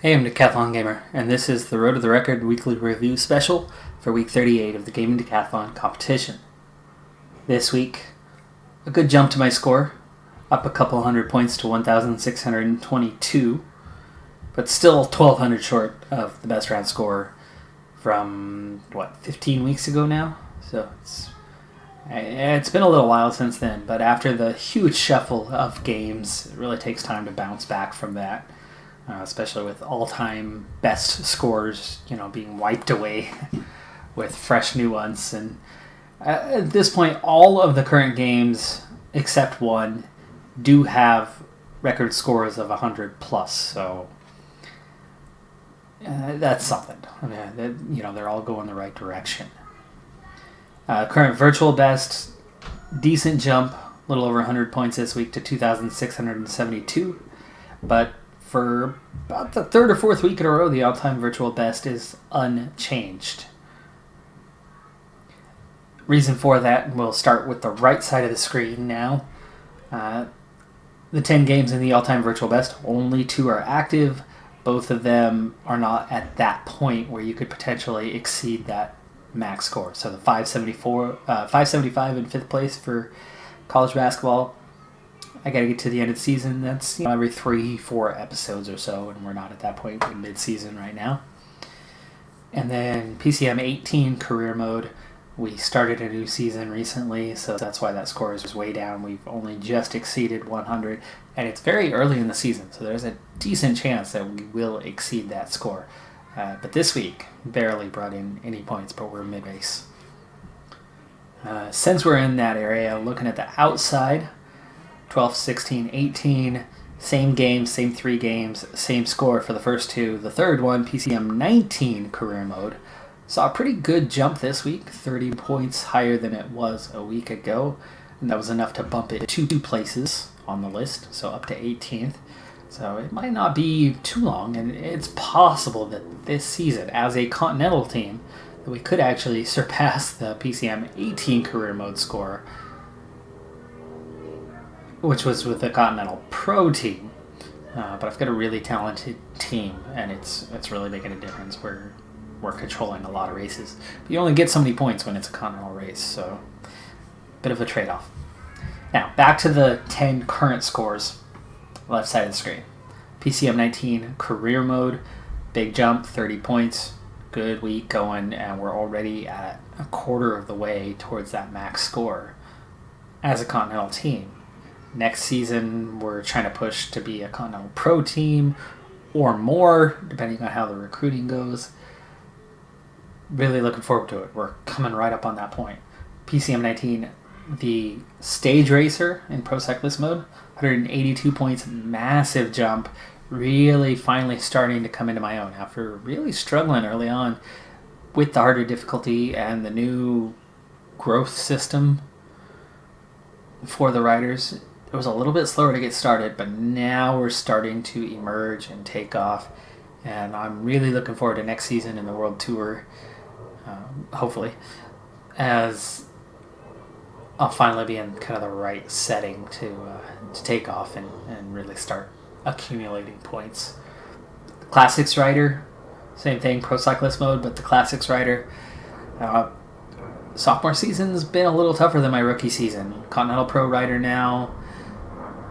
Hey, I'm Decathlon Gamer, and this is the Road to the Record weekly review special for week 38 of the Gaming Decathlon competition. This week, a good jump to my score, up a couple hundred points to 1,622, but still 1,200 short of the best round score from, 15 weeks ago now? So it's been a little while since then, but after the huge shuffle of games, it really takes time to bounce back from that. Especially with all-time best scores, being wiped away with fresh new ones. And at this point, all of the current games, except one, do have record scores of 100 plus. So that's something. They're all going the right direction. Current virtual best, decent jump, a little over 100 points this week to 2,672, but for about the third or fourth week in a row, the all-time virtual best is unchanged. Reason for that, we'll start with the right side of the screen now. The 10 games in the all-time virtual best, only 2 are active. Both of them are not at that point where you could potentially exceed that max score. So the 575 in 5th place for college basketball, I got to get to the end of the season. That's every 3-4 episodes or so, and we're not at that point in mid-season right now. And then PCM 18 career mode. We started a new season recently, so that's why that score is way down. We've only just exceeded 100, and it's very early in the season, so there's a decent chance that we will exceed that score. But this week, barely brought in any points, but we're mid-race. Since we're in that area, looking at the outside, 12, 16, 18, same game, same 3 games, same score for the first 2. The third one, PCM 19 career mode, saw a pretty good jump this week, 30 points higher than it was a week ago, and that was enough to bump it 2 places on the list, so up to 18th. So it might not be too long, and it's possible that this season, as a Continental team, that we could actually surpass the PCM 18 career mode score, which was with the Continental Pro team. But I've got a really talented team, and it's really making a difference. We're controlling a lot of races. But you only get so many points when it's a Continental race, so bit of a trade-off. Now, back to the 10 current scores, left side of the screen. PCM 19 career mode, big jump, 30 points, good week going, and we're already at a quarter of the way towards that max score as a Continental team. Next season, we're trying to push to be a Continental Pro team or more, depending on how the recruiting goes. Really looking forward to it. We're coming right up on that point. PCM 19, the stage racer in Pro Cyclist mode, 182 points, massive jump. Really finally starting to come into my own after really struggling early on with the harder difficulty and the new growth system for the riders. It was a little bit slower to get started, but now we're starting to emerge and take off. And I'm really looking forward to next season in the World Tour, hopefully, as I'll finally be in kind of the right setting to take off and really start accumulating points. Classics rider, same thing, Pro Cyclist mode, but the Classics rider, sophomore season's been a little tougher than my rookie season. Continental Pro rider now.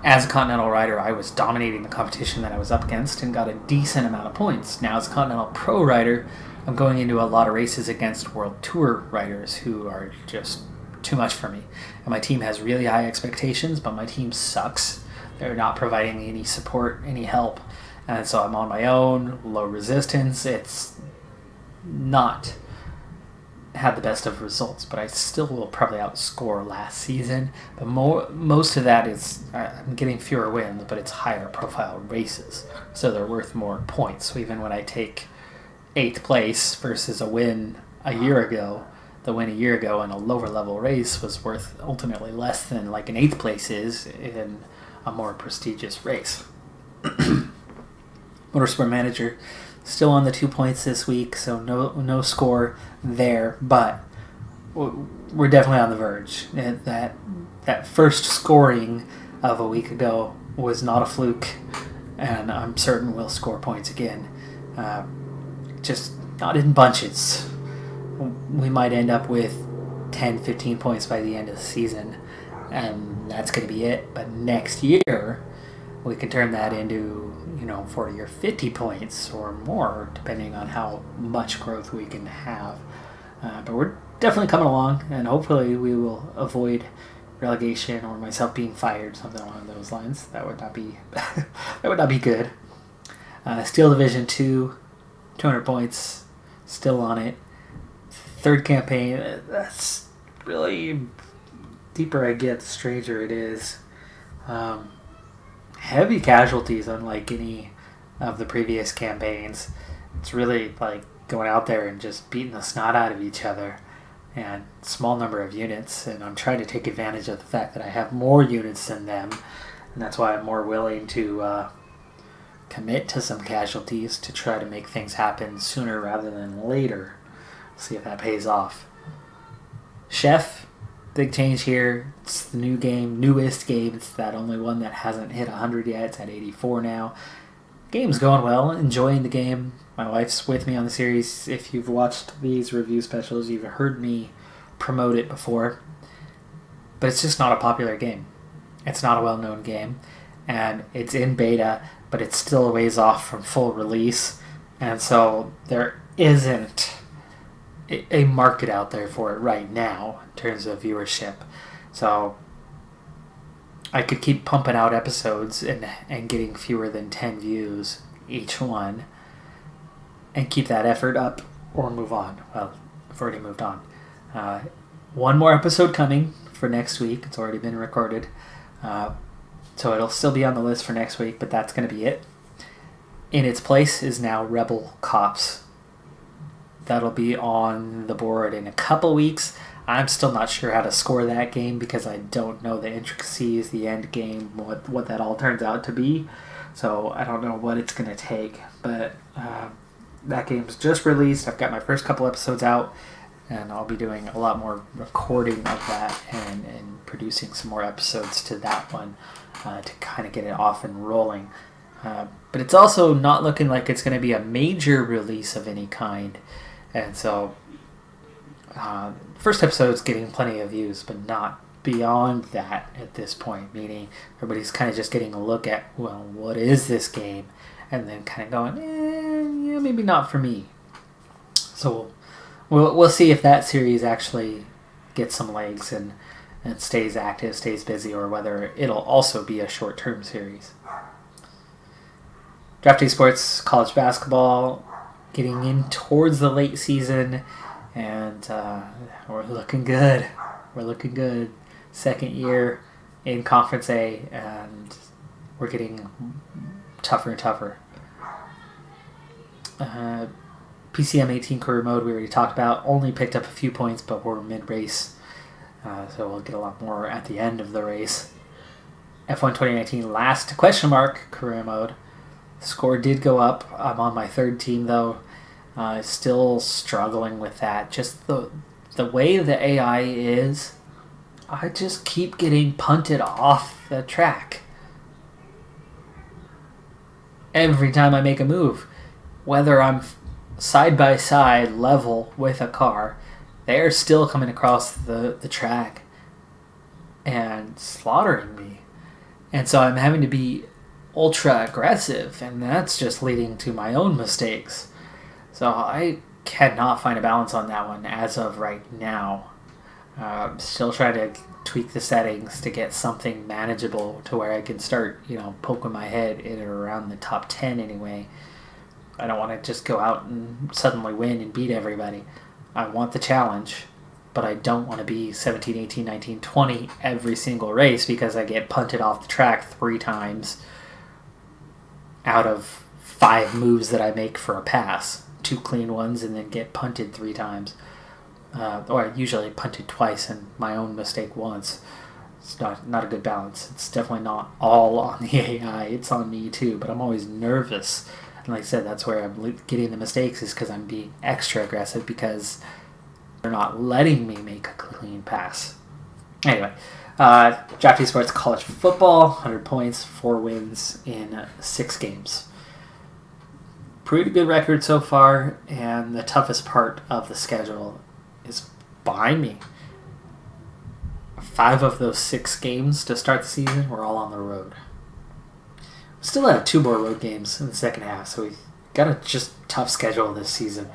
As a Continental rider, I was dominating the competition that I was up against and got a decent amount of points. Now as a Continental Pro rider, I'm going into a lot of races against World Tour riders who are just too much for me. And my team has really high expectations, but my team sucks. They're not providing any support, any help. And so I'm on my own, low resistance. It's not had the best of results, but I still will probably outscore last season. But most of that is I'm getting fewer wins, but it's higher profile races, so they're worth more points. So even when I take 8th place versus a win a year ago, the win a year ago in a lower level race was worth ultimately less than like an 8th place is in a more prestigious race. Motorsport Manager still on the 2 points this week, so no score there, but we're definitely on the verge. That first scoring of a week ago was not a fluke. and I'm certain we'll score points again. Just not in bunches. We might end up with 10, 15 points by the end of the season, and that's going to be it. But next year, we can turn that into 40 or 50 points or more, depending on how much growth we can have. But we're definitely coming along, and hopefully we will avoid relegation or myself being fired, something along those lines. That would not be that would not be good. Steel Division 2, 200 points, still on it. Third campaign, that's really, deeper I get, the stranger it is. Heavy casualties, unlike any of the previous campaigns. It's really like going out there and just beating the snot out of each other, and small number of units, and I'm trying to take advantage of the fact that I have more units than them, and that's why I'm more willing to commit to some casualties to try to make things happen sooner rather than later. See if that pays off. Chef, big change here. It's the new game, newest game. It's that only one that hasn't hit 100 yet. It's at 84 now. Game's going well, enjoying the game. My wife's with me on the series. If you've watched these review specials, you've heard me promote it before. But it's just not a popular game. It's not a well-known game. And it's in beta, but it's still a ways off from full release. And so there isn't a market out there for it right now in terms of viewership. So I could keep pumping out episodes and getting fewer than 10 views each one and keep that effort up or move on. Well, I've already moved on. One more episode coming for next week. It's already been recorded. So it'll still be on the list for next week, but that's going to be it. In its place is now Rebel Cops. That'll be on the board in a couple weeks. I'm still not sure how to score that game because I don't know the intricacies, the end game, what that all turns out to be. So I don't know what it's going to take. But that game's just released. I've got my first couple episodes out, and I'll be doing a lot more recording of that and producing some more episodes to that one to kind of get it off and rolling. But it's also not looking like it's going to be a major release of any kind. And so, first episode's getting plenty of views, but not beyond that at this point, meaning everybody's kind of just getting a look at, well, what is this game? And then kind of going, yeah, maybe not for me. So we'll see if that series actually gets some legs and stays active, stays busy, or whether it'll also be a short-term series. Draft Day Sports, college basketball, getting in towards the late season, and we're looking good. We're looking good. Second year in Conference A, and we're getting tougher and tougher. PCM 18 career mode we already talked about. Only picked up a few points, but we're mid-race, so we'll get a lot more at the end of the race. F1 2019 last question mark career mode. Score did go up. I'm on my third team, though. Still struggling with that. Just the way the AI is, I just keep getting punted off the track. Every time I make a move, whether I'm side by side, level with a car, they're still coming across the track and slaughtering me. And so I'm having to be ultra aggressive, and that's just leading to my own mistakes. So I cannot find a balance on that one as of right now. Still trying to tweak the settings to get something manageable to where I can start, poking my head in or around the top 10 anyway. I don't want to just go out and suddenly win and beat everybody. I want the challenge, but I don't want to be 17, 18, 19, 20 every single race because I get punted off the track 3 times out of 5 moves that I make for a pass. 2 clean ones and then get punted 3 times. Or I usually punted twice and my own mistake once. It's not a good balance. It's definitely not all on the AI. It's on me too, but I'm always nervous. And like I said, that's where I'm getting the mistakes is because I'm being extra aggressive because they're not letting me make a clean pass. Anyway, Drafty Sports College Football, 100 points, 4 wins in 6 games. Pretty good record so far, and the toughest part of the schedule is behind me. 5 of those 6 games to start the season were all on the road. We still have 2 more road games in the second half, so we've got a just tough schedule this season.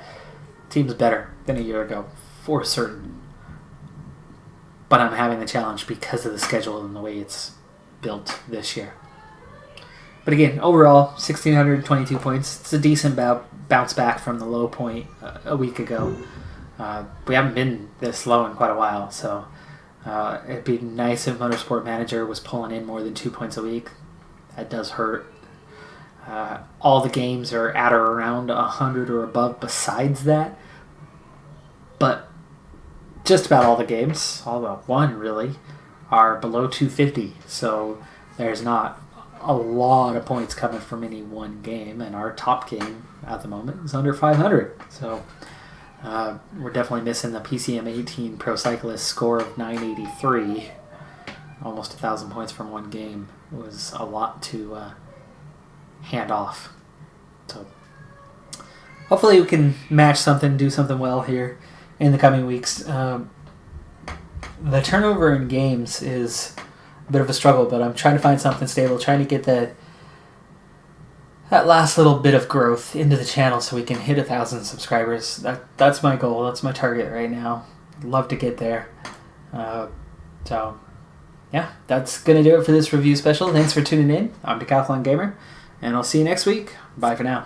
Team's better than a year ago, for certain. But I'm having the challenge because of the schedule and the way it's built this year. But again, overall, 1,622 points. It's a decent bounce back from the low point a week ago. We haven't been this low in quite a while, so it'd be nice if Motorsport Manager was pulling in more than 2 points a week. That does hurt. All the games are at or around 100 or above besides that. But just about all the games, all but one really, are below 250. So there's not a lot of points coming from any one game, and our top game at the moment is under 500. So we're definitely missing the PCM 18 Pro Cyclist score of 983. Almost 1,000 points from one game. It was a lot to hand off. So hopefully we can match something, do something well here in the coming weeks. The turnover in games is a bit of a struggle, but I'm trying to find something stable, trying to get that last little bit of growth into the channel so we can hit 1,000 subscribers. That's my goal. That's my target right now. I'd love to get there. So yeah, that's going to do it for this review special. Thanks for tuning in. I'm Decathlon Gamer, and I'll see you next week. Bye for now.